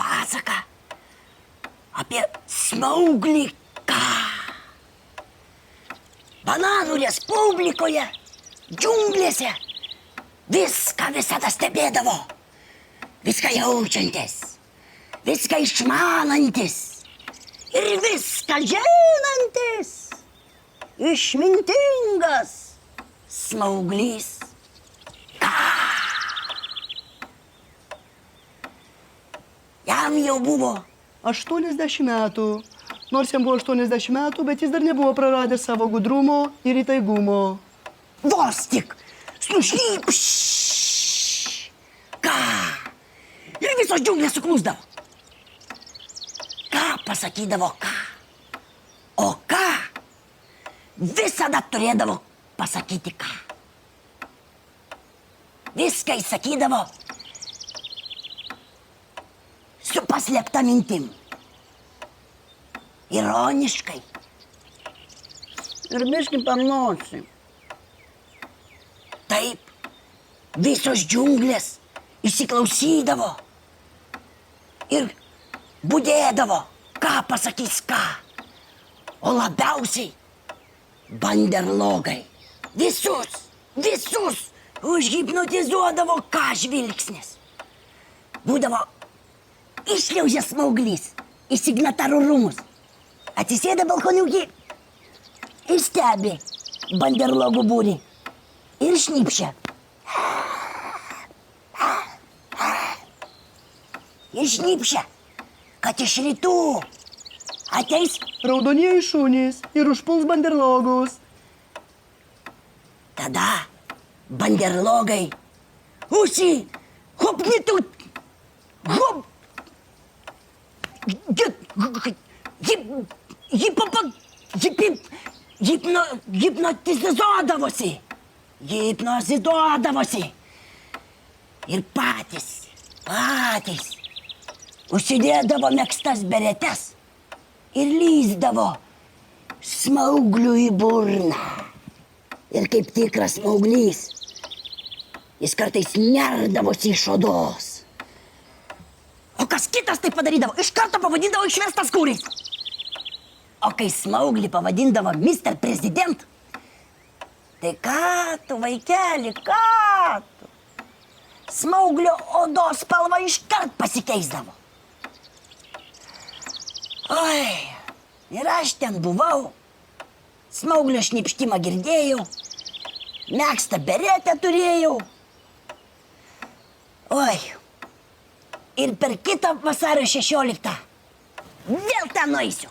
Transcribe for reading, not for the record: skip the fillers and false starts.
Pasaka apie Smauglį K. Bananų Respublikoje, džiunglėse, viską visada stebėdavo. Viską jaučiantis, viską išmanantis ir viską žinantis. Išmintingas Smauglys K. Jam jau buvo 80 metų. Nors jam buvo 80 metų, bet jis dar nebuvo praradęs savo gudrumo ir įtaigumo. Vos tik sušnypš Ką ir visos džiunglės suklusdavo. Ką pasakydavo Ką, o Ką visada turėdavo pasakyti Ką. Viską įsakydavo su paslėpta mintim. Ironiškai. Ir biškį per nosį. Taip, visos džiunglės įsiklausydavo ir budėdavo, ką pasakys Ką. O labiausiai banderlogai. Visus užhipnotizuodavo Ką žvilgsnis. Būdavo iššliaužia Smauglys į signatarų rūmus. Atsisėda balkoniukį ir stebi banderlogų būrį ir šnypšia. Ir šnypšia, kad iš rytų ateis Raudonieji šunys ir užpuls banderlogus. tada banderlogai hopnitut, hop, hipnotizuodavosi. Ir patys užsidėdavo megztas beretes ir lįsdavo Smaugliui į burną. Ir kaip tikras Smauglys, jis kartais nerdavosi iš odos. O kas kitas tai padarydavo, iš karto pavadindavo išvestas kūris. O kai Smauglį pavadindavo Mr. President, tai ką tu, vaikeli, ką tu? Smauglio odos spalva iškart pasikeisdavo. Oi, ir aš ten buvau, Smauglio šnipštimą girdėjau, megztą beretę turėjau. Oi, ir per kitą vasario 16 vėl ten nueisiu.